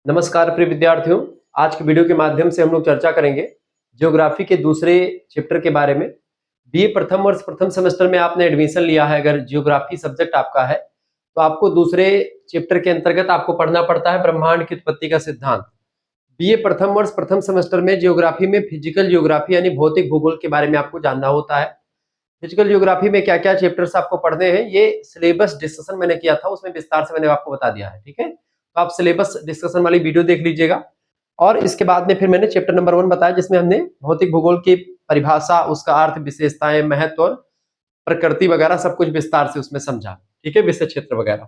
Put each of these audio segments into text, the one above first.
नमस्कार प्रिय विद्यार्थियों। आज की वीडियो के माध्यम से हम लोग चर्चा करेंगे ज्योग्राफी के दूसरे चैप्टर के बारे में। बीए प्रथम वर्ष प्रथम सेमेस्टर में आपने एडमिशन लिया है, अगर ज्योग्राफी सब्जेक्ट आपका है तो आपको दूसरे चैप्टर के अंतर्गत आपको पढ़ना पड़ता है ब्रह्मांड की उत्पत्ति का सिद्धांत। बीए प्रथम वर्ष प्रथम सेमेस्टर में ज्योग्राफी में फिजिकल ज्योग्राफी यानी भौतिक भूगोल के बारे में आपको जानना होता है। फिजिकल ज्योग्राफी में क्या क्या चैप्टर्स आपको पढ़ने हैं, ये सिलेबस डिस्कशन मैंने किया था, उसमें विस्तार से मैंने आपको बता दिया है। ठीक है, तो आप सिलेबस डिस्कशन वाली वीडियो देख लीजिएगा। और इसके बाद में फिर मैंने चैप्टर नंबर 1 बताया, जिसमें हमने भौतिक भूगोल की परिभाषा, उसका अर्थ, विशेषताएं, महत्व और प्रकृति वगैरह सब कुछ विस्तार से उसमें समझा। ठीक है, विषय क्षेत्र वगैरह।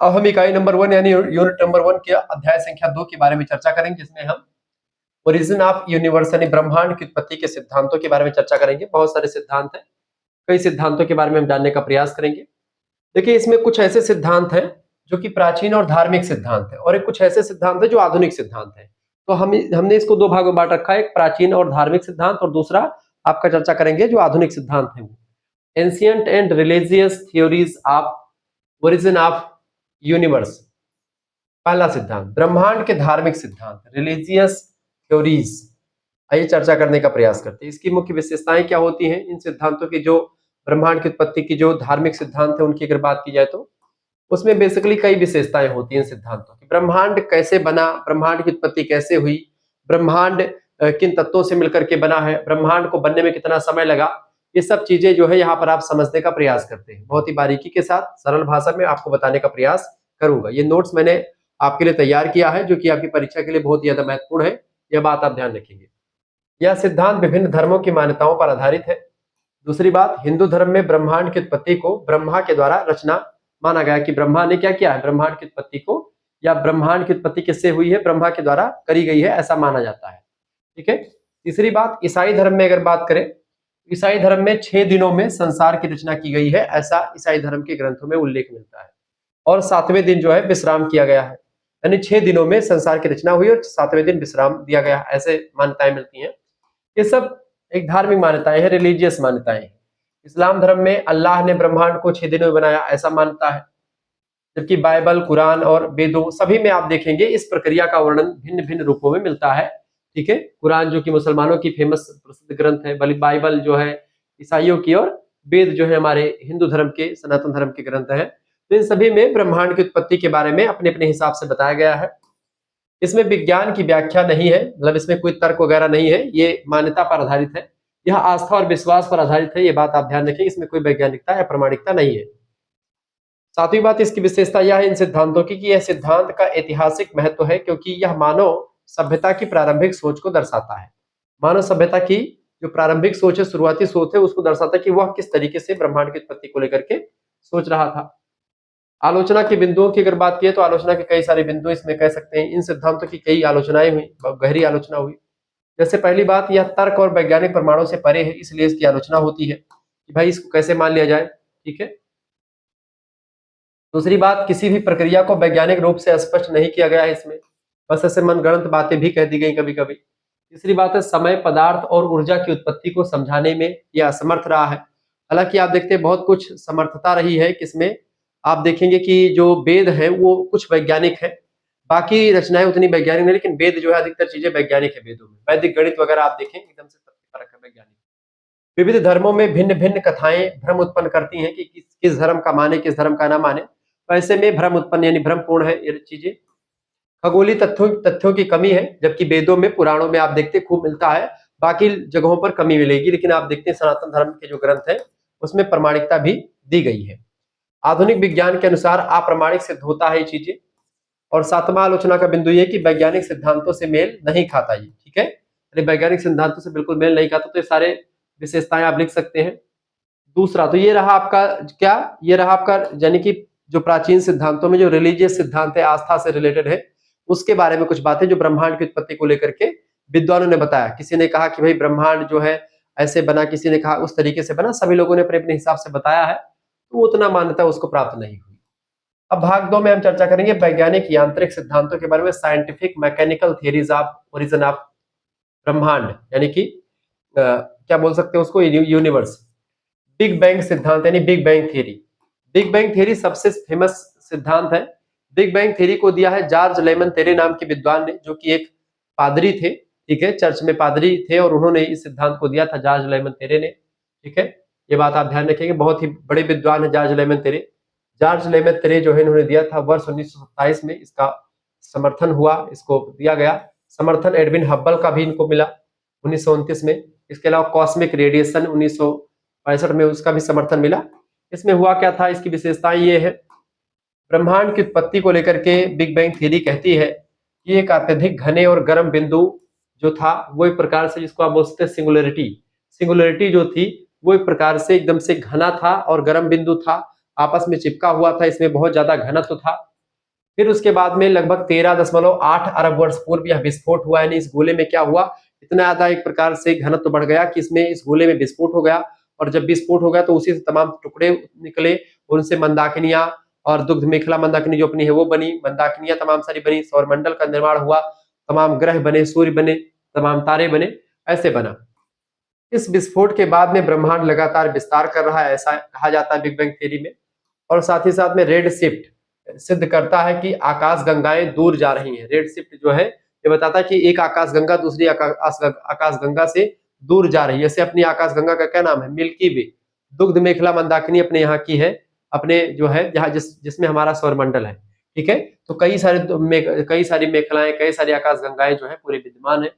अब हम इकाई नंबर 1 यानी यूनिट नंबर 1 के अध्याय संख्या 2 के बारे में चर्चा करेंगे, जिसमें हम ओरिजिन ऑफ यूनिवर्स यानी ब्रह्मांड की उत्पत्ति के सिद्धांतों के बारे में चर्चा करेंगे। बहुत सारे सिद्धांत हैं, कई सिद्धांतों के बारे में हम जानने का प्रयास करेंगे। देखिए, इसमें कुछ ऐसे सिद्धांत हैं जो कि प्राचीन और धार्मिक सिद्धांत है, और एक कुछ ऐसे सिद्धांत है जो आधुनिक सिद्धांत है। तो हमने इसको दो भागों में बांट रखा है, एक प्राचीन और धार्मिक सिद्धांत, और दूसरा आपका चर्चा करेंगे जो आधुनिक सिद्धांत है, वो ancient and religious theories of origin of universe. पहला सिद्धांत ब्रह्मांड के धार्मिक सिद्धांत, रिलीजियस थ्योरीज। आइए चर्चा करने का प्रयास करते हैं। इसकी मुख्य विशेषताएं क्या होती हैं इन सिद्धांतों की, जो ब्रह्मांड की उत्पत्ति की जो धार्मिक सिद्धांत है उनकी अगर बात की जाए तो उसमें बेसिकली कई विशेषताएं होती हैं सिद्धांतों की। ब्रह्मांड कैसे बना, ब्रह्मांड की उत्पत्ति कैसे हुई, ब्रह्मांड किन तत्वों से मिलकर के बना है, ब्रह्मांड को बनने में कितना समय लगा, ये सब चीजें जो है यहाँ पर आप समझने का प्रयास करते हैं। बहुत ही बारीकी के साथ सरल भाषा में आपको बताने का प्रयास करूंगा। ये नोट्स मैंने आपके लिए तैयार किया है, जो कि आपकी परीक्षा के लिए बहुत ज्यादा महत्वपूर्ण है, यह बात आप ध्यान रखेंगे। यह सिद्धांत विभिन्न धर्मों की मान्यताओं पर आधारित है। दूसरी बात, हिंदू धर्म में ब्रह्मांड की उत्पत्ति को ब्रह्मा के द्वारा रचना माना गया, कि ब्रह्मा ने क्या किया है, ब्रह्मांड की उत्पत्ति को, या ब्रह्मांड की उत्पत्ति किससे हुई है, ब्रह्मा के द्वारा करी गई है, ऐसा माना जाता है। ठीक है। तीसरी बात, ईसाई धर्म में अगर बात करें, ईसाई धर्म में 6 दिनों में संसार की रचना की गई है, ऐसा ईसाई धर्म के ग्रंथों में उल्लेख मिलता है। और 7वें दिन जो है विश्राम किया गया है, यानी 6 दिनों में संसार की रचना हुई और 7वें दिन विश्राम दिया गया, ऐसे मान्यताएं मिलती हैं। ये सब एक धार्मिक मान्यताएं हैं, रिलीजियस मान्यताएं हैं। इस्लाम धर्म में अल्लाह ने ब्रह्मांड को 6 दिनों में बनाया, ऐसा मानता है। जबकि बाइबल, कुरान और वेदों सभी में आप देखेंगे इस प्रक्रिया का वर्णन भिन्न भिन्न रूपों में मिलता है। ठीक है, कुरान जो कि मुसलमानों की फेमस प्रसिद्ध ग्रंथ है, बाइबल जो है ईसाइयों की, और वेद जो है हमारे हिंदू धर्म के, सनातन धर्म के ग्रंथ हैं। तो इन सभी में ब्रह्मांड की उत्पत्ति के बारे में अपने अपने हिसाब से बताया गया है। इसमें विज्ञान की व्याख्या नहीं है, मतलब इसमें कोई तर्क वगैरह नहीं है, ये मान्यता पर आधारित है, यह आस्था और विश्वास पर आधारित है। ये बात आप ध्यान रखें, इसमें कोई वैज्ञानिकता या प्रमाणिकता नहीं है। सातवीं बात, इसकी विशेषता यह है इन सिद्धांतों की कि यह सिद्धांत का ऐतिहासिक महत्व है, क्योंकि यह मानव सभ्यता की प्रारंभिक सोच को दर्शाता है। मानव सभ्यता की जो प्रारंभिक सोच है, शुरुआती सोच है, उसको दर्शाता है कि वह किस तरीके से ब्रह्मांड की उत्पत्ति को लेकर के सोच रहा था। आलोचना के बिंदुओं की अगर बात की तो आलोचना के कई सारे बिंदु इसमें कह सकते हैं। इन सिद्धांतों की कई आलोचनाएं हुई, गहरी आलोचना हुई। जैसे पहली बात, यह तर्क और वैज्ञानिक प्रमाणों से परे है, इसलिए इसकी आलोचना होती है कि भाई इसको कैसे मान लिया जाए। ठीक है। दूसरी बात, किसी भी प्रक्रिया को वैज्ञानिक रूप से स्पष्ट नहीं किया गया है इसमें, बस ऐसे मनगढ़ंत बातें भी कह दी गई कभी कभी। तीसरी बात है, समय, पदार्थ और ऊर्जा की उत्पत्ति को समझाने में यह असमर्थ रहा है। हालांकि आप देखते हैं बहुत कुछ समर्थता रही है किसमें, आप देखेंगे कि जो वेद है वो कुछ वैज्ञानिक है, बाकी रचनाएं उतनी वैज्ञानिक नहीं, लेकिन वेद जो है अधिकतर चीजें वैज्ञानिक है। वेदों में वैदिक गणित वगैरह आप देखें एकदम से तथ्यपरक है, वैज्ञानिक। विविध धर्मों में भिन्न भिन्न कथाएं भ्रम उत्पन्न करती हैं कि किस धर्म का माने, किस धर्म का ना माने। तो ऐसे में भ्रम उत्पन्न यानी भ्रमपूर्ण है ये चीजें। खगोलीय तथ्यों की कमी है, जबकि वेदों में, पुराणों में आप देखते खूब मिलता है, बाकी जगहों पर कमी मिलेगी, लेकिन आप देखते हैं सनातन धर्म के जो ग्रंथ है उसमें प्रमाणिकता भी दी गई है। आधुनिक विज्ञान के अनुसार अप्रामाणिक सिद्ध होता है ये चीजें। और सातवां आलोचना का बिंदु ये कि वैज्ञानिक सिद्धांतों से मेल नहीं खाता ये। ठीक है, यानी वैज्ञानिक सिद्धांतों से बिल्कुल मेल नहीं खाता, तो ये सारे विशेषताएं आप लिख सकते हैं। दूसरा तो ये रहा आपका क्या, ये रहा आपका यानी कि जो प्राचीन सिद्धांतों में जो रिलीजियस सिद्धांत है, आस्था से रिलेटेड है, उसके बारे में कुछ बातें जो ब्रह्मांड की उत्पत्ति को लेकर के विद्वानों ने बताया। किसी ने कहा कि भाई ब्रह्मांड जो है ऐसे बना, किसी ने कहा उस तरीके से बना, सभी लोगों ने अपने अपने हिसाब से बताया है, तो उतना मान्यता उसको प्राप्त नहीं हुई। अब भाग 2 में हम चर्चा करेंगे वैज्ञानिक यांत्रिक सिद्धांतों के बारे में, scientific mechanical theories of origin of ब्रह्मांड, यानी कि क्या बोल सकते हैं उसको, यूनिवर्स। बिग बैंग सिद्धांत यानी big bang theory. Big bang theory सबसे फेमस सिद्धांत है, बिग बैंग थ्योरी को दिया है जॉर्ज लेमन तेरे नाम के विद्वान ने, जो कि एक पादरी थे, ठीक है, चर्च में पादरी थे, और उन्होंने इस सिद्धांत को दिया था जॉर्ज लेमन तेरे ने, ठीक है। ये बात आप ध्यान रखेंगे, बहुत ही बड़े विद्वान है जॉर्ज लेमन तेरे। जॉर्ज लेमन तेरे जो है इन्होंने दिया था, वर्ष 1927 में इसका समर्थन हुआ, इसको दिया गया समर्थन। एडविन हब्बल का भी इनको मिला 1929 में। इसके अलावा कॉस्मिक रेडिएशन 1965 में उसका भी समर्थन मिला। इसमें हुआ क्या था, इसकी विशेषताएं ये है, ब्रह्मांड की उत्पत्ति को लेकर के बिग बैंग थ्योरी कहती है कि एक अत्यधिक घने और गर्म बिंदु जो था वो एक प्रकार से, जिसको आप बोलते हैं सिंगुलरिटी, सिंगुलरिटी जो थी वो एक प्रकार से एकदम से घना था और गर्म बिंदु था, आपस में चिपका हुआ था, इसमें बहुत ज्यादा घनत्व था। फिर उसके बाद में लगभग 13.8 अरब वर्ष पूर्व यह विस्फोट हुआ, यानी इस गोले में क्या हुआ, इतना ज्यादा एक प्रकार से घनत्व बढ़ गया कि इसमें इस गोले में विस्फोट हो गया, और जब विस्फोट हो गया तो उसी से तमाम टुकड़े निकले, उनसे मंदाकिनियां और दुग्ध मेखला मंदाकिनी जो अपनी है वो बनी, मंदाकिनियां तमाम सारी बनी, सौरमंडल का निर्माण हुआ, तमाम ग्रह बने, सूर्य बने, तमाम तारे बने, ऐसे बना। इस विस्फोट के बाद में ब्रह्मांड लगातार विस्तार कर रहा है, ऐसा कहा जाता है बिग बैंग थ्योरी में। और साथ ही साथ में रेड शिफ्ट सिद्ध करता है कि आकाश गंगाएं दूर जा रही हैं। रेड शिफ्ट जो है ये बताता है कि एक आकाश गंगा दूसरी आकाश गंगा से दूर जा रही है। जैसे अपनी आकाश गंगा का क्या नाम है, मिल्की वे। दुग्ध मेखला मंदाकिनी अपने यहाँ की है, अपने जो है जहाँ जिसमें हमारा सौरमंडल है, ठीक है। तो कई सारी मेखलाएं, कई सारी आकाश गंगाएं जो है पूरे विद्यमान है।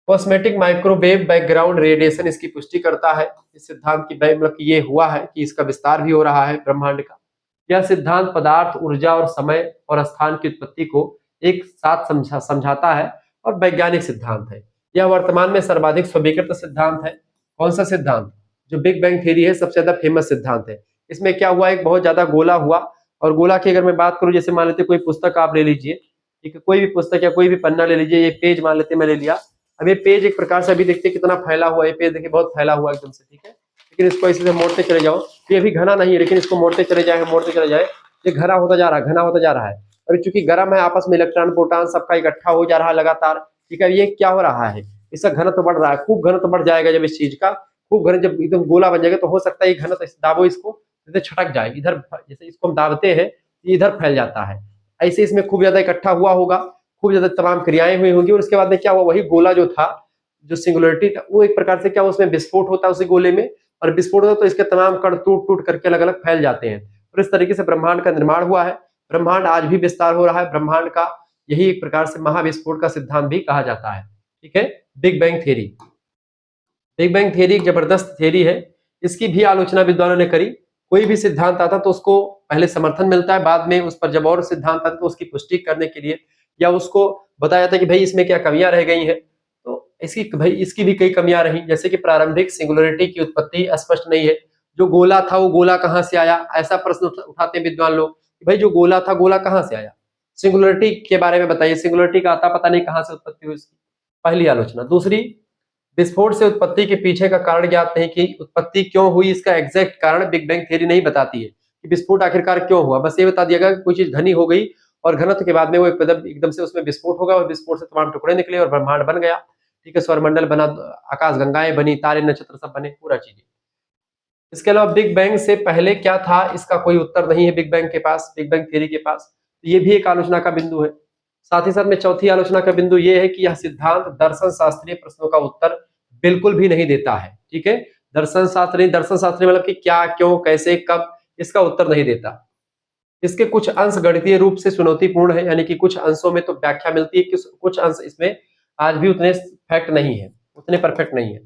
कॉस्मेटिक माइक्रोवेव बैकग्राउंड रेडिएशन इसकी पुष्टि करता है, इस सिद्धांत की मतलब कि ये हुआ है कि इसका विस्तार भी हो रहा है ब्रह्मांड का। यह सिद्धांत पदार्थ, ऊर्जा और समय और स्थान की उत्पत्ति को एक साथ समझाता है और वैज्ञानिक सिद्धांत है। यह वर्तमान में सर्वाधिक स्वीकृत सिद्धांत है। कौन सा सिद्धांत, जो बिग बैंग थ्योरी है, सबसे ज्यादा फेमस सिद्धांत है। इसमें क्या हुआ, एक बहुत ज्यादा गोला हुआ, और गोला की अगर मैं बात करूं, जैसे मान लेते कोई पुस्तक आप ले लीजिए, ठीक है, कोई भी पुस्तक या कोई भी पन्ना ले लीजिए, ये पेज मान लेते मैं ले लिया। अब ये पेज एक प्रकार से अभी देखते कितना फैला हुआ है, ये पेज देखिए बहुत फैला हुआ है एकदम से, ठीक है। लेकिन इसको इसी से मोड़ते चले जाओ, ये भी घना नहीं है, लेकिन इसको मोड़ते चले जाए, ये घना होता जा रहा है, घना होता जा रहा है। और चूंकि गर्म है, आपस में इलेक्ट्रॉन प्रोटॉन सबका इकट्ठा हो जा रहा है लगातार, ठीक है। ये क्या हो रहा है, इसका घनत्व बढ़ रहा है, खूब घनत्व बढ़ जाएगा जब इस चीज का, खूब घन, जब एकदम गोला बन जाएगा तो हो सकता है ये घनत्व दाबो इसको, जैसे छटक जाए इधर, जैसे इसको हम दाबते हैं इधर फैल जाता है, ऐसे इसमें खूब ज्यादा इकट्ठा हुआ होगा, खूब ज्यादा तमाम क्रियाएं हुई होंगी, और उसके बाद में क्या हुआ, वही गोला जो था, जो सिंगुलरिटी था, वो एक प्रकार से क्या उसमें विस्फोट होता है उसी गोले में, और विस्फोट होता है तो इसके तमाम कण टूट टूट करके अलग अलग फैल जाते हैं, और इस तरीके से ब्रह्मांड का निर्माण हुआ है। ब्रह्मांड आज भी विस्तार हो रहा है, ब्रह्मांड का यही एक प्रकार से महाविस्फोट का सिद्धांत भी कहा जाता है, ठीक है। Big bang theory, big bang theory एक जबरदस्त थ्योरी है, इसकी भी आलोचना विद्वानों ने करी। कोई भी सिद्धांत आता तो उसको पहले समर्थन मिलता है, बाद में उस पर जब और सिद्धांत आते तो उसकी पुष्टि करने के लिए, या उसको बताया जाता है कि भाई इसमें क्या कमियां रह गई हैं, तो इसकी भी कई कमियां रही, जैसे कि प्रारंभिक सिंगुलरिटी की उत्पत्ति स्पष्ट नहीं है। जो गोला था वो गोला कहाँ से आया, ऐसा प्रश्न उठाते हैं विद्वान लोग कि भाई जो गोला था गोला कहाँ से आया। सिंगुलरिटी के बारे में बताइए, सिंगुलरिटी का आता पता नहीं कहाँ से उत्पत्ति हुई उसकी, पहली आलोचना। दूसरी, विस्फोट से उत्पत्ति के पीछे का कारण ज्ञात नहीं कि उत्पत्ति क्यों हुई, इसका एग्जैक्ट कारण बिग बैंग थ्योरी नहीं बताती है कि विस्फोट आखिरकार क्यों हुआ। बस ये बता दिया गया कि कोई चीज घनी हो गई और घनत्व के बाद में वो एकदम से उसमें विस्फोट होगा, और विस्फोट से तमाम टुकड़े निकले और ब्रह्मांड बन गया, ठीक है, सौरमंडल बना, आकाश गंगाएं बनी, तारे नक्षत्र सब बने, पूरा चीजें। इसके अलावा बिग बैंग से पहले क्या था, इसका कोई उत्तर नहीं है बिग बैंग के पास, बिग बैंग थ्योरी के पास। तो ये भी एक आलोचना का बिंदु है। साथ ही साथ में चौथी आलोचना का बिंदु ये है कि यह सिद्धांत दर्शन शास्त्रीय प्रश्नों का उत्तर बिल्कुल भी नहीं देता है, ठीक है। दर्शन शास्त्री मतलब कि क्या, क्यों, कैसे, कब, इसका उत्तर नहीं देता। इसके कुछ अंश गणितीय रूप से चुनौतीपूर्ण है, यानी कि कुछ अंशों में तो व्याख्या मिलती है, कुछ अंश इसमें आज भी उतने फैक्ट नहीं है, उतने परफेक्ट नहीं है।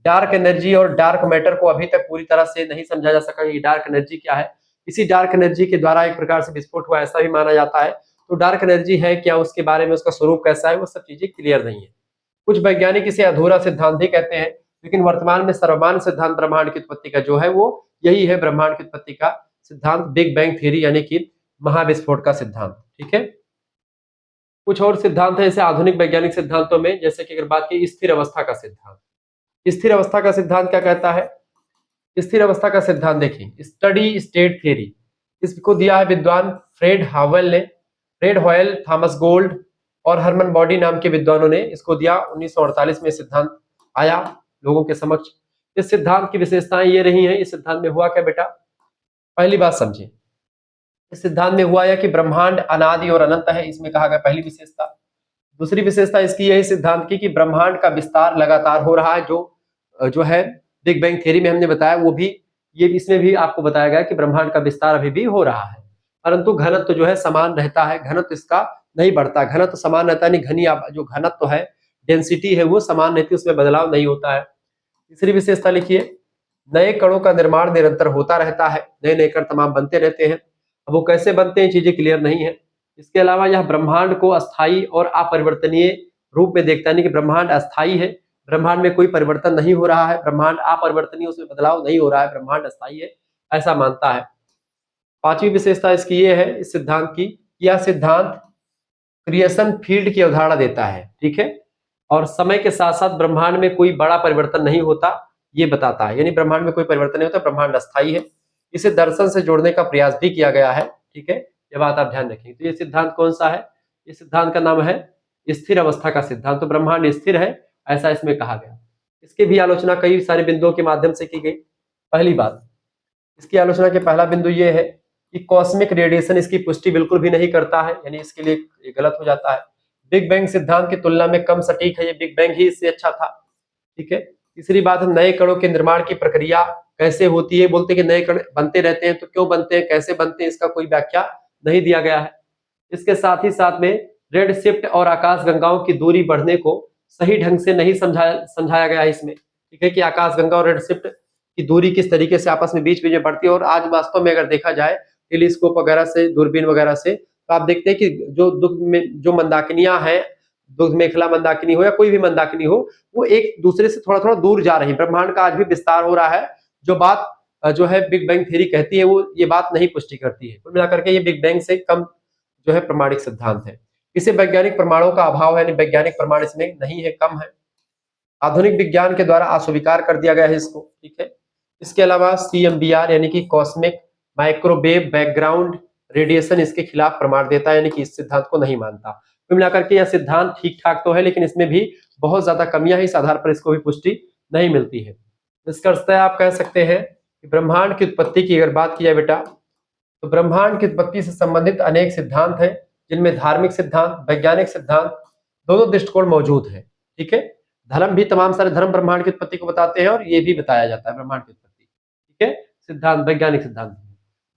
डार्क एनर्जी और डार्क मैटर को अभी तक पूरी तरह से नहीं समझा जा सका कि डार्क एनर्जी क्या है। इसी डार्क एनर्जी के द्वारा एक प्रकार से विस्फोट हुआ ऐसा भी माना जाता है। तो डार्क एनर्जी है क्या, उसके बारे में, उसका स्वरूप कैसा है, वो सब चीजें क्लियर नहीं है। कुछ वैज्ञानिक इसे अधूरा सिद्धांत भी कहते हैं, लेकिन वर्तमान में सर्वमान्य सिद्धांत ब्रह्मांड की उत्पत्ति का जो है वो यही है, ब्रह्मांड की उत्पत्ति का सिद्धांत, बिग बैंग थ्योरी, यानी कि महाविस्फोट का सिद्धांत, ठीक है। कुछ और सिद्धांत है ऐसे आधुनिक वैज्ञानिक सिद्धांतों में, जैसे कि अगर बात की स्थिर अवस्था का सिद्धांत। स्थिर अवस्था का सिद्धांत क्या कहता है, स्थिर अवस्था का सिद्धांत देखिए, स्टडी स्टेट थ्योरी, इसको दिया है विद्वान फ्रेड हावेल ने। फ्रेड हॉयल, थॉमस गोल्ड और हरमन बॉडी नाम के विद्वानों ने इसको दिया। 1948 में सिद्धांत आया लोगों के समक्ष। इस सिद्धांत की विशेषताएं ये रही हैं। इस सिद्धांत में हुआ क्या बेटा, पहली बात समझिए, इस सिद्धांत में हुआ यह कि ब्रह्मांड अनादि और अनंत है, इसमें कहा गया पहली विशेषता। दूसरी विशेषता इसकी यही सिद्धांत की कि ब्रह्मांड का विस्तार लगातार हो रहा है, जो है बिग बैंग थ्योरी में हमने बताया, वो भी ये इसमें भी आपको बताया गया कि ब्रह्मांड का विस्तार अभी भी हो रहा है, परंतु घनत्व जो है समान रहता है, घनत्व इसका नहीं बढ़ता, घनत्व समान रहता है, नहीं घनी जो घनत्व है, डेंसिटी है, वो समान रहती है, उसमें बदलाव नहीं होता है। तीसरी विशेषता लिखिए, नए कणों का निर्माण निरंतर होता रहता है, नए नए कण तमाम बनते रहते हैं। अब वो कैसे बनते हैं चीजें क्लियर नहीं है। इसके अलावा यह ब्रह्मांड को अस्थायी और अपरिवर्तनीय रूप में देखता है, कि ब्रह्मांड अस्थायी है, ब्रह्मांड में कोई परिवर्तन नहीं हो रहा है, ब्रह्मांड अपरिवर्तनीय, उसमें बदलाव नहीं हो रहा है, ब्रह्मांड अस्थायी है, ऐसा मानता है। पांचवी विशेषता इसकी ये है, इस सिद्धांत की, यह सिद्धांत क्रिएशन फील्ड की अवधारणा देता है, ठीक है, और समय के साथ साथ ब्रह्मांड में कोई बड़ा परिवर्तन नहीं होता, ये बताता है, यानी ब्रह्मांड में कोई परिवर्तन नहीं होता, ब्रह्मांड अस्थायी है। इसे दर्शन से जोड़ने का प्रयास भी किया गया है, ठीक है, ये बात आप ध्यान रखेंगे। तो ये सिद्धांत कौन सा है? इस सिद्धांत का नाम है स्थिर अवस्था का सिद्धांत। तो ब्रह्मांड स्थिर है, ऐसा इसमें कहा गया। इसकी भी आलोचना कई सारे बिंदुओं के माध्यम से की गई। पहली बात, इसकी आलोचना के पहला बिंदु ये है कि कॉस्मिक रेडिएशन इसकी पुष्टि बिल्कुल भी नहीं करता है, यानी इसके लिए ये गलत हो जाता है। बिग बैंग सिद्धांत की तुलना में कम सटीक है, ये बिग बैंग ही इससे अच्छा था, ठीक है। तीसरी बात है, नए कणों के निर्माण की प्रक्रिया कैसे होती है, बोलते हैं कि नए कण बनते रहते हैं, तो क्यों बनते हैं, कैसे बनते हैं, इसका कोई व्याख्या नहीं दिया गया है। इसके साथ ही साथ में रेड शिफ्ट और आकाश गंगाओं की दूरी बढ़ने को सही ढंग से नहीं समझाया गया है इसमें, ठीक है, कि आकाश गंगा और रेड शिफ्ट की दूरी किस तरीके से आपस में बीच बीच में बढ़ती है। और आज वास्तव में अगर देखा जाए टेलीस्कोप वगैरह से, दूरबीन वगैरह से, तो आप देखते हैं कि जो मंदाकिनियां हैं, दुग्ध मेखला मंदाकिनी हो या कोई भी मंदाकिनी हो, वो एक दूसरे से थोड़ा थोड़ा दूर जा रही है। ब्रह्मांड का आज भी विस्तार हो रहा है, जो बात जो है बिग बैंग थ्योरी कहती है, वो ये बात नहीं पुष्टि करती है। कुल मिलाकर के ये बिग बैंग से कम जो है प्रमाणिक सिद्धांत है। इसे वैज्ञानिक प्रमाणों का अभाव है, यानी वैज्ञानिक प्रमाण इसमें नहीं है, कम है, आधुनिक विज्ञान के द्वारा अस्वीकार कर दिया गया है इसको, ठीक है। इसके अलावा CMBR यानी कि कॉस्मिक माइक्रोवेव बैकग्राउंड रेडिएशन इसके खिलाफ प्रमाण देता है, यानी कि इस सिद्धांत को नहीं मानता। कुल मिलाकर के यह सिद्धांत ठीक ठाक तो है, लेकिन इसमें भी बहुत ज्यादा कमियां हैं, इस आधार पर इसको भी पुष्टि नहीं मिलती है। निष्कर्षतः आप कह सकते हैं कि ब्रह्मांड की उत्पत्ति की अगर बात की जाए बेटा, तो ब्रह्मांड की उत्पत्ति से संबंधित अनेक सिद्धांत हैं, जिनमें धार्मिक सिद्धांत, वैज्ञानिक सिद्धांत, दोनों दृष्टिकोण मौजूद है, ठीक है। धर्म भी, तमाम सारे धर्म ब्रह्मांड की उत्पत्ति को बताते हैं, और ये भी बताया जाता है ब्रह्मांड की उत्पत्ति, ठीक है। सिद्धांत वैज्ञानिक सिद्धांत,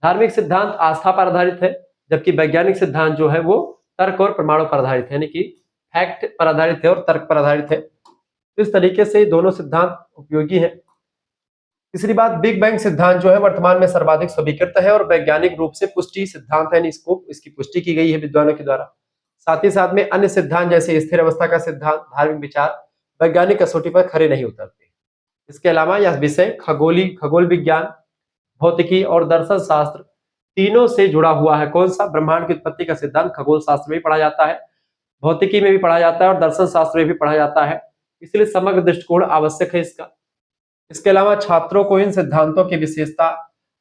धार्मिक सिद्धांत आस्था पर आधारित है, जबकि वैज्ञानिक सिद्धांत जो है वो तर्क और प्रमाणों पर आधारित है, यानी कि फैक्ट पर आधारित है और तर्क पर आधारित है। तो इस तरीके से दोनों सिद्धांत उपयोगी है। तीसरी बात, बिग बैंग सिद्धांत जो है वर्तमान में सर्वाधिक स्वीकृत है और वैज्ञानिक रूप से पुष्टि सिद्धांत है, इसकी पुष्टि की गई है विद्वानों के द्वारा। साथ ही साथ में अन्य सिद्धांत जैसे स्थिर अवस्था का सिद्धांत, धार्मिक विचार वैज्ञानिक कसौटी पर खरे नहीं उतरते। इसके अलावा यह विषय खगोल विज्ञान, भौतिकी और दर्शन शास्त्र तीनों से जुड़ा हुआ है। कौन सा? ब्रह्मांड की उत्पत्ति का सिद्धांत खगोल शास्त्र में भी पढ़ा जाता है, भौतिकी में भी पढ़ा जाता है और दर्शन शास्त्र में भी पढ़ा जाता है, इसलिए समग्र दृष्टिकोण आवश्यक है इसका। इसके अलावा छात्रों को इन सिद्धांतों की विशेषता,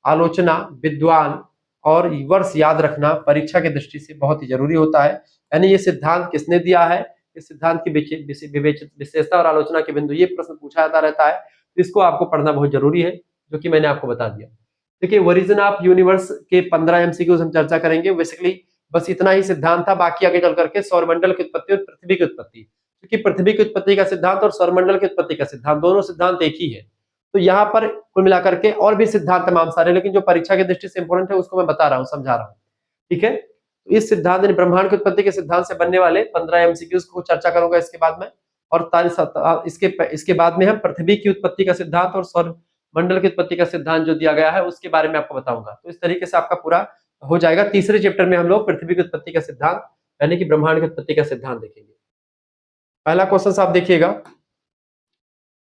आलोचना, विद्वान और वर्ष याद रखना परीक्षा की दृष्टि से बहुत ही जरूरी होता है। यानी ये सिद्धांत किसने दिया है, इस सिद्धांत की विशेषता और आलोचना के बिंदु, ये प्रश्न पूछा जाता रहता है, तो इसको आपको पढ़ना बहुत जरूरी है, जो कि मैंने आपको बता दिया। देखिए, ओरिजिन ऑफ यूनिवर्स के 15 MCQs हम चर्चा करेंगे। बेसिकली बस इतना ही सिद्धांत था, बाकी आगे चल करके सौरमंडल की उत्पत्ति और पृथ्वी की उत्पत्ति, क्योंकि पृथ्वी की उत्पत्ति का सिद्धांत और सौरमंडल की उत्पत्ति का सिद्धांत, दोनों सिद्धांत एक ही है। तो यहाँ पर कुल मिलाकर के और भी सिद्धांत तमाम सारे, लेकिन जो परीक्षा की दृष्टि से इंपॉर्टेंट है उसको मैं बता रहा हूँ, समझा रहा हूँ, ठीक है। तो इस सिद्धांत ब्रह्मांड की उत्पत्ति के सिद्धांत से बनने वाले 15 MCQs को चर्चा करूंगा इसके बाद में, और इसके बाद में हम पृथ्वी की उत्पत्ति का सिद्धांत और सौर मंडल की उत्पत्ति का सिद्धांत जो दिया गया है उसके बारे में आपको बताऊंगा। तो इस तरीके से आपका पूरा हो जाएगा। तीसरे चैप्टर में हम लोग पृथ्वी की उत्पत्ति का सिद्धांत यानी कि ब्रह्मांड की उत्पत्ति का सिद्धांत देखेंगे। पहला क्वेश्चन आप देखिएगा,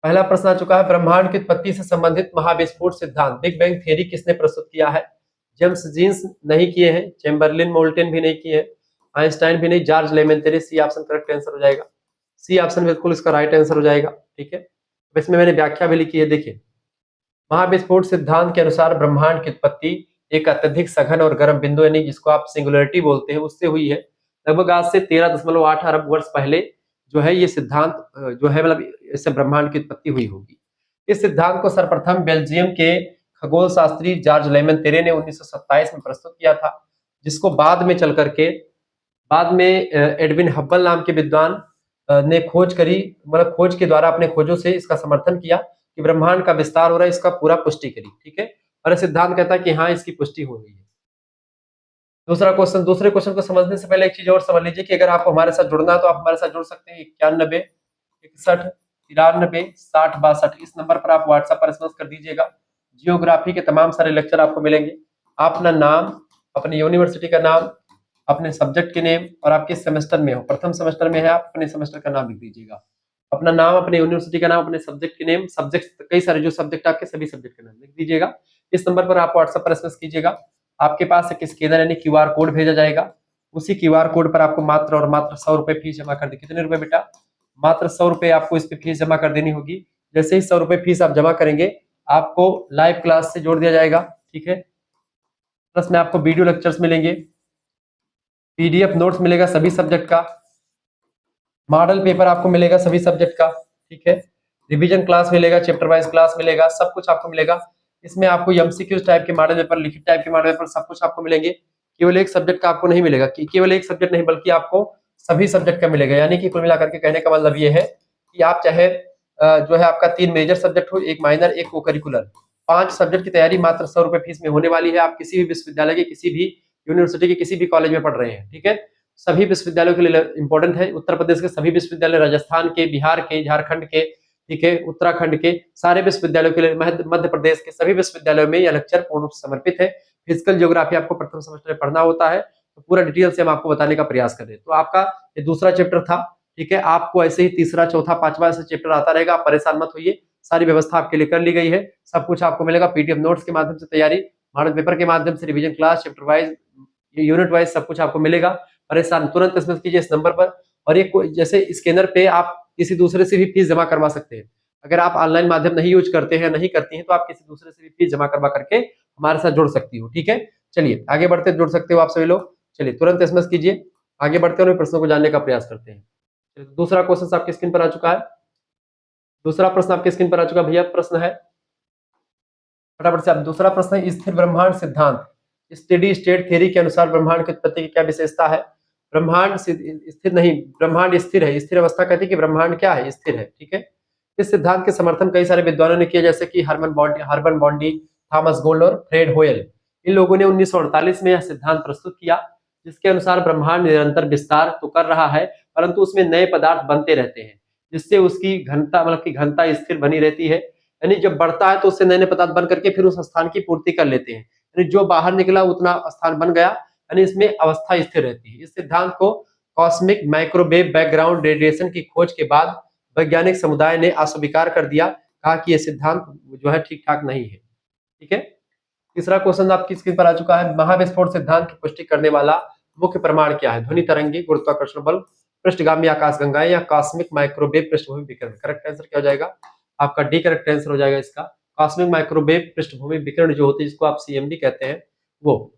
पहला प्रश्न आ चुका है, ब्रह्मांड की उत्पत्ति से संबंधित महाविस्फोट सिद्धांत बिग बैंग थ्योरी किसने प्रस्तुत किया है? जेम्स जीन्स नहीं किए हैं, चैम्बरलिन मोल्टन भी नहीं किए हैं, आइंस्टाइन भी नहीं, George Lemaitre. C option correct answer हो जाएगा, सी ऑप्शन बिल्कुल इसका राइट आंसर हो जाएगा, ठीक है। इसमें मैंने व्याख्या भी लिखी है, देखिए, महाविस्फोट सिद्धांत के अनुसार ब्रह्मांड की उत्पत्ति एक अत्यधिक सघन और गर्म बिंदु यानी जिसको आप सिंगुलरिटी बोलते हैं उससे हुई है। लगभग आज से 13.8 अरब वर्ष पहले जो है ये सिद्धांत जो है, मतलब इससे ब्रह्मांड की उत्पत्ति हुई होगी। इस सिद्धांत को सर्वप्रथम बेल्जियम के खगोल शास्त्री जॉर्ज लेमैत्रे ने 1927 में प्रस्तुत किया था, जिसको बाद में चल करके एडविन हब्बल नाम के विद्वान ने खोज करी, मतलब खोज के द्वारा अपने खोजों से इसका समर्थन किया कि ब्रह्मांड का विस्तार हो रहा है, इसका पूरा पुष्टि करी। ठीक है, और सिद्धांत कहता है कि हाँ, इसकी पुष्टि हो गई है। दूसरे क्वेश्चन को समझने से पहले एक चीज और समझ लीजिए कि अगर आपको हमारे साथ जुड़ना है तो आप हमारे साथ जुड़ सकते हैं 91 61 93 60 62। इस नंबर पर आप व्हाट्सएप पर एसएमएस कर दीजिएगा। जियोग्राफी के तमाम सारे लेक्चर आपको मिलेंगे। आप अपना नाम, अपनी यूनिवर्सिटी का नाम, अपने सब्जेक्ट के नेम और आप किस सेमेस्टर में हो, प्रथम सेमेस्टर में है आप अपने सेमेस्टर का नाम लिख दीजिएगा। अपना नाम, अपने यूनिवर्सिटी का नाम, अपने सब्जेक्ट के नेम, सब्जेक्ट कई सारे जो सब्जेक्ट आपके सभी सब्जेक्ट का नाम लिख दीजिएगा। इस नंबर पर आप व्हाट्सएप पर एसएमएस कीजिएगा। आपके पास एक स्कैनर यानी क्यूआर कोड भेजा जाएगा। उसी क्यूआर कोड पर आपको मात्र और मात्र 100 रुपए फीस जमा कर दी। कितने रुपए बेटा? मात्र 100 रुपए आपको इस पे फीस जमा कर देनी होगी। जैसे ही 100 रुपए फीस आप जमा करेंगे, आपको लाइव क्लास से जोड़ दिया जाएगा। ठीक है, प्लस में आपको वीडियो लेक्चर्स मिलेंगे, पीडीएफ नोट्स मिलेगा सभी सब्जेक्ट का, मॉडल पेपर आपको मिलेगा सभी सब्जेक्ट का। ठीक है, रिवीजन क्लास मिलेगा, चैप्टर वाइज क्लास मिलेगा, सब कुछ आपको मिलेगा। इसमें आपको एमसीक्यूज टाइप के मॉडल पेपर, लिखित टाइप के मॉडल पेपर, सब कुछ आपको मिलेंगे। केवल एक सब्जेक्ट का आपको नहीं मिलेगा, कि केवल एक सब्जेक्ट नहीं बल्कि आपको सभी सब्जेक्ट का मिलेगा। यानी कि कुल मिलाकर के कहने का मतलब ये है कि आप चाहे जो है आपका 3 मेजर सब्जेक्ट हो, एक माइनर, एक को करिकुलर, 5 सब्जेक्ट की तैयारी मात्र 100 रुपए फीस में होने वाली है। आप किसी भी विश्वविद्यालय के, किसी भी यूनिवर्सिटी के, किसी भी कॉलेज में पढ़ रहे हैं। ठीक है, सभी विश्वविद्यालयों के लिए इंपॉर्टेंट है। उत्तर प्रदेश के सभी विश्वविद्यालय, राजस्थान के, बिहार के, झारखंड के, ठीक है, उत्तराखंड के सारे विश्वविद्यालयों के लिए, मध्य प्रदेश के सभी विश्वविद्यालयों में यह लेक्चर पूर्ण रूप से समर्पित है। फिजिकल ज्योग्राफी आपको प्रथम सेमेस्टर में पढ़ना होता है, तो पूरा डिटेल से हम आपको बताने का प्रयास कर रहे हैं। तो आपका ये दूसरा चैप्टर था। ठीक है, आपको ऐसे ही तीसरा, चौथा, पांचवा ऐसे चैप्टर आता रहेगा, आप परेशान मत होइए। सारी व्यवस्था आपके लिए कर ली गई है, सब कुछ आपको मिलेगा। पीडीएफ नोट्स के माध्यम से तैयारी, मॉडल पेपर के माध्यम से revision class, chapter wise, unit wise सब कुछ आपको मिलेगा। परेशान तुरंत एसएमएस कीजिए इस नंबर पर। और ये जैसे स्कैनर पे आप किसी दूसरे से भी फीस जमा करवा सकते हैं। अगर आप ऑनलाइन माध्यम नहीं यूज करते हैं, नहीं करती हैं, तो आप किसी दूसरे से भी फीस जमा करवा करके हमारे साथ जुड़ सकती हो। ठीक है, चलिए आगे बढ़ते, जुड़ सकते हो आप सभी लोग। चलिए तुरंत एसएमएस कीजिए, आगे बढ़ते हैं, प्रश्नों को जानने का प्रयास करते हैं। दूसरा क्वेश्चन आपकी स्क्रीन पर आ चुका है। दूसरा प्रश्न आपकी स्क्रीन पर आ चुका भैया। प्रश्न है, फटाफट से आप, दूसरा प्रश्न है, स्थिर ब्रह्मांड सिद्धांत, स्टेडी स्टेट थ्योरी के अनुसार ब्रह्मांड की उत्पत्ति की क्या विशेषता है? ब्रह्मांड स्थिर नहीं, ब्रह्मांड स्थिर है। स्थिर अवस्था कहती है कि ब्रह्मांड क्या है? स्थिर है। ठीक है, इस सिद्धांत के समर्थन कई सारे विद्वानों ने किया, जैसे कि हर्बन बॉन्डी, थॉमस गोल्ड और फ्रेड होयल। इन लोगों ने 1948 में यह सिद्धांत प्रस्तुत किया, जिसके अनुसार ब्रह्मांड निरंतर विस्तार तो कर रहा है, परंतु उसमें नए पदार्थ बनते रहते हैं, जिससे उसकी घनता, मतलब की घनता स्थिर बनी रहती है। यानी जब बढ़ता है तो उससे नए नए पदार्थ बन करके फिर उस स्थान की पूर्ति कर लेते हैं। यानी जो बाहर निकला उतना स्थान बन गया, यानी इसमें अवस्था स्थिर रहती है। इस सिद्धांत को कॉस्मिक माइक्रोवेव बैकग्राउंड रेडिएशन की खोज के बाद वैज्ञानिक समुदाय ने अस्वीकार कर दिया, कहा कि यह सिद्धांत जो है ठीक ठाक नहीं है। ठीक है, तीसरा क्वेश्चन आपकी स्क्रीन पर आ चुका है। महाविस्फोट सिद्धांत की पुष्टि करने वाला मुख्य प्रमाण क्या है? ध्वनि तरंगी, गुरुत्वाकर्षण बल, पृष्ठगामी आकाशगंगाएं या कॉस्मिक माइक्रोवेव पृष्ठभूमि विकिरण? करेक्ट आंसर क्या हो जाएगा आपका? डी करेक्ट आंसर हो जाएगा इसका। कॉस्मिक माइक्रोवेव पृष्ठभूमि विकिरण जो होती है, जिसको आप सीएमबी कहते हैं, वो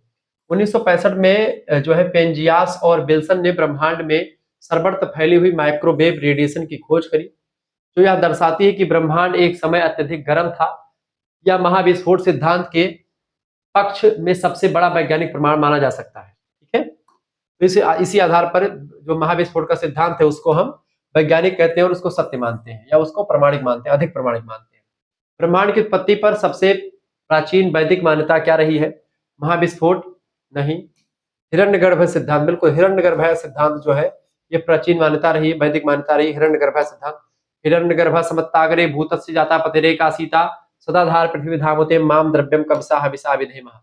1965 में जो है पेंजियास और विल्सन ने ब्रह्मांड में सर्वत्र फैली हुई माइक्रोवेव रेडिएशन की खोज करी, जो यह दर्शाती है कि ब्रह्मांड एक समय अत्यधिक गर्म था। यह महाविस्फोट सिद्धांत के पक्ष में सबसे बड़ा वैज्ञानिक प्रमाण माना जा सकता है। ठीक है, तो इसी आधार पर जो महाविस्फोट का सिद्धांत है उसको हम वैज्ञानिक कहते हैं और उसको सत्य मानते हैं, या उसको प्रमाणिक मानते हैं, अधिक प्रमाणिक मानते हैं। ब्रह्मांड की उत्पत्ति पर सबसे प्राचीन वैदिक मान्यता क्या रही है? महाविस्फोट नहीं, हिरण्यगर्भ सिद्धांत, बिल्कुल हिरण्यगर्भ सिद्धांत जो है ये प्राचीन मान्यता रही है, वैदिक मान्यता रही। हिरण्यगर्भ सिद्धांत, हिरण्यगर्भ समत्ताग्रे भूतस्य जाता पतिरेका सीता सदाधार पृथ्वी धामोते माम द्रव्यम कवसा हविषा विधेमः।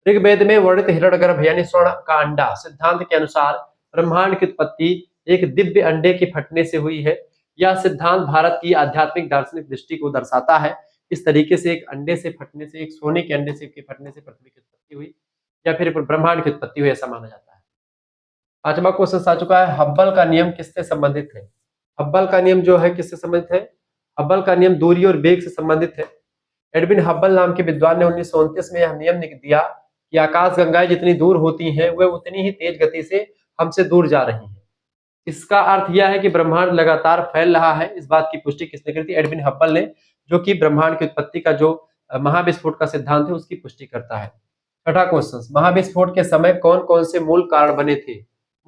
ऋग्वेद में वर्णित हिरण्यगर्भ यानी स्वर्ण का अंडा सिद्धांत के अनुसार ब्रह्मांड की उत्पत्ति एक दिव्य अंडे के फटने से हुई है। यह सिद्धांत भारत की आध्यात्मिक दार्शनिक दृष्टि को दर्शाता है। इस तरीके से एक अंडे से फटने से, एक सोने के अंडे से के फटने से पृथ्वी की उत्पत्ति हुई, या फिर ब्रह्मांड की उत्पत्ति हुई, ऐसा माना जाता है। पांचवा क्वेश्चन आ चुका है, हब्बल का नियम किससे संबंधित है? हब्बल का नियम जो है किससे संबंधित है? हब्बल का नियम दूरी और वेग से संबंधित है। एडविन हब्बल नाम के विद्वान ने 1929 में यह नियम लिख दिया कि आकाशगंगाएं जितनी दूर होती हैं, वे उतनी ही तेज गति से हमसे दूर जा रही हैं। इसका अर्थ यह है कि ब्रह्मांड लगातार फैल रहा है। इस बात की पुष्टि किसने की थी? एडविन हब्बल ने, जो कि ब्रह्मांड की उत्पत्ति का जो महाविस्फोट का सिद्धांत है उसकी पुष्टि करता है। छठा क्वेश्चन, महाविस्फोट के समय कौन कौन से मूल कारण बने थे,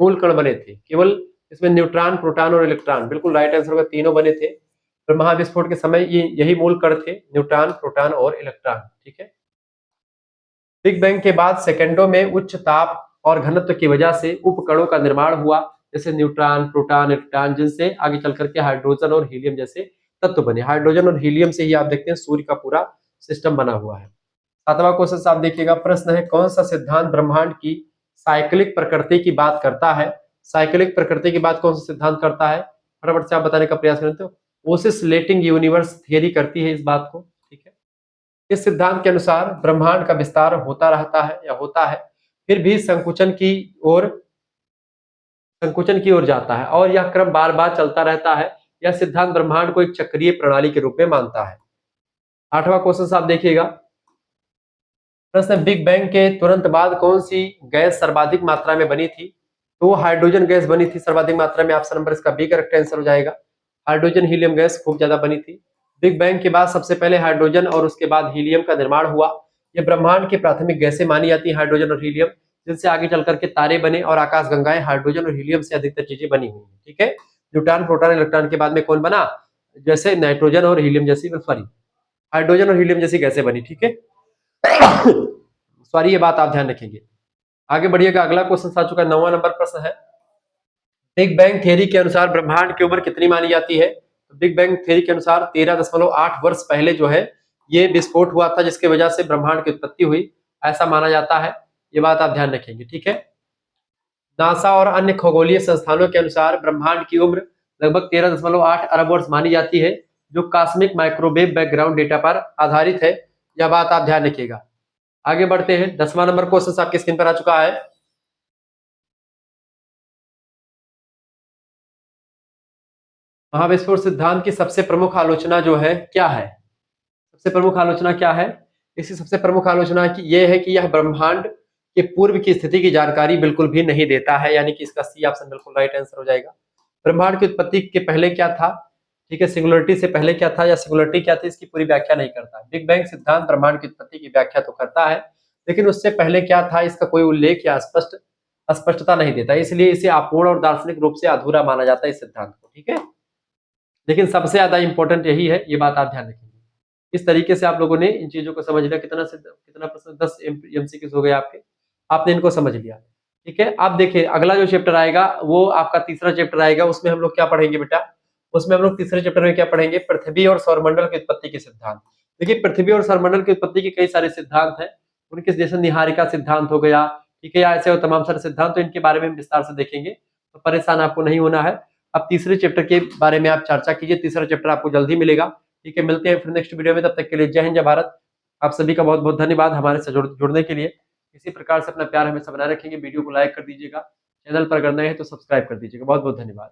मूल कण बने थे? केवल इसमें न्यूट्रॉन, प्रोटॉन और इलेक्ट्रॉन, बिल्कुल राइट आंसर होगा, तीनों बने थे। तो महाविस्फोट के समय ये यही मूल कण थे, न्यूट्रॉन, प्रोटॉन और इलेक्ट्रॉन। ठीक है। बिग बैंग के बाद सेकंडों में उच्च ताप और घनत्व की वजह से उपकणों का निर्माण हुआ, जैसे न्यूट्रॉन, प्रोटॉन, इलेक्ट्रॉन, जिनसे आगे चल करके हाइड्रोजन और हीलियम जैसे तत्व बने। हाइड्रोजन और हीलियम से ही आप देखते हैं सूर्य का पूरा सिस्टम बना हुआ है। सातवां क्वेश्चन आप देखिएगा, प्रश्न है कौन सा सिद्धांत ब्रह्मांड की साइक्लिक प्रकृति की बात करता है? साइक्लिक प्रकृति की बात कौन सा सिद्धांत करता है? फटाफट से आप बताने का प्रयास करें तो ओसिलेटिंग यूनिवर्स थियरी करती है इस बात को। ठीक है। इस सिद्धांत के अनुसार ब्रह्मांड का विस्तार होता रहता है या होता है, फिर भी संकुचन की ओर जाता है और यह क्रम बार बार चलता रहता है। यह सिद्धांत ब्रह्मांड को एक चक्रीय प्रणाली के रूप में मानता है। आठवां क्वेश्चन आप देखिएगा, प्रश्न, बिग बैंग के तुरंत बाद कौन सी गैस सर्वाधिक मात्रा में बनी थी? तो हाइड्रोजन गैस बनी थी सर्वाधिक मात्रा में। ऑप्शन नंबर इसका बी करेक्ट आंसर हो जाएगा। हाइड्रोजन हीलियम गैस खूब ज्यादा बनी थी। बिग बैंग के बाद सबसे पहले हाइड्रोजन और उसके बाद हीलियम का निर्माण हुआ। ये ब्रह्मांड की प्राथमिक गैसें मानी जाती है, हाइड्रोजन और हीलियम, जिनसे आगे चल करके तारे बने और आकाश गंगाएं हाइड्रोजन और हीलियम से अधिकतर चीजें बनी हुई है। ठीक है। न्यूट्रॉन, प्रोटॉन, इलेक्ट्रॉन के बाद में कौन बना? जैसे नाइट्रोजन और हीलियम जैसी, सॉरी, हाइड्रोजन और हीलियम जैसी गैसें बनी। ठीक है। सॉरी, ये बात आप ध्यान रखेंगे। आगे बढ़िएगा, अगला क्वेश्चन आ चुका है, 9वां नंबर प्रश्न है, बिग बैंग थ्योरी के अनुसार ब्रह्मांड की उम्र कितनी मानी जाती है? तो बिग बैंग थ्योरी के अनुसार 13.8 वर्ष पहले जो है ये विस्फोट हुआ था, जिसकी वजह से ब्रह्मांड की उत्पत्ति हुई, ऐसा माना जाता है। ये बात आप ध्यान रखेंगे। ठीक है। नासा और अन्य खगोलीय संस्थानों के अनुसार ब्रह्मांड की उम्र लगभग 13.8 अरब वर्ष मानी जाती है, जो कॉस्मिक माइक्रोवेव बैकग्राउंड डेटा पर आधारित है। यह बात आप ध्यान रखिएगा। आगे बढ़ते हैं, 10वां नंबर क्वेश्चन आपके स्क्रीन पर आ चुका है। महाविस्फोट सिद्धांत की सबसे प्रमुख आलोचना जो है क्या है? सबसे प्रमुख आलोचना क्या है? इसकी सबसे प्रमुख आलोचना की यह है कि यह ब्रह्मांड के पूर्व की स्थिति की जानकारी बिल्कुल भी नहीं देता है, यानी कि इसका सी ऑप्शन बिल्कुल राइट आंसर हो जाएगा। ब्रह्मांड की उत्पत्ति के पहले क्या था, ठीक है, सिंगुलरिटी से पहले क्या था या सिंगुलरिटी क्या थी, इसकी पूरी व्याख्या नहीं करता। बिग बैंग सिद्धांत ब्रह्मांड की उत्पत्ति की व्याख्या तो करता है, लेकिन उससे पहले क्या था इसका कोई उल्लेख या स्पष्टता नहीं देता, इसलिए इसे अपूर्ण और दार्शनिक रूप से अधूरा माना जाता है इस सिद्धांत को। ठीक है। लेकिन सबसे ज्यादा इंपॉर्टेंट यही है, ये बात आप ध्यान रखेंगे। इस तरीके से आप लोगों ने इन चीजों को समझ लिया। कितना परसेंट, 10 एमसीक्यूज हो गए आपके, आपने इनको समझ लिया। ठीक है। आप देखिए अगला जो चैप्टर आएगा वो आपका तीसरा चैप्टर आएगा, उसमें हम लोग क्या पढ़ेंगे बेटा? उसमें हम लोग तीसरे चैप्टर में क्या पढ़ेंगे? पृथ्वी और सौरमंडल की उत्पत्ति के सिद्धांत। देखिए पृथ्वी और सौरमंडल की उत्पत्ति के कई सारे सिद्धांत हैं, उनके जैसे निहारिका सिद्धांत हो गया, ठीक है, या ऐसे तमाम सारे सिद्धांत, तो इनके बारे में हम विस्तार से देखेंगे, तो परेशान आपको नहीं होना है। अब तीसरे चैप्टर के बारे में आप चर्चा कीजिए, तीसरा चैप्टर आपको जल्द ही मिलेगा। ठीक है, मिलते हैं फिर नेक्स्ट वीडियो में, तब तक के लिए जय हिंद, जय भारत। आप सभी का बहुत बहुत धन्यवाद हमारे से जुड़ने के लिए। इसी प्रकार से अपना प्यार हमेशा बनाए रखेंगे। वीडियो को लाइक कर दीजिएगा, चैनल पर अगर नए हैं तो सब्सक्राइब कर दीजिएगा। बहुत बहुत धन्यवाद।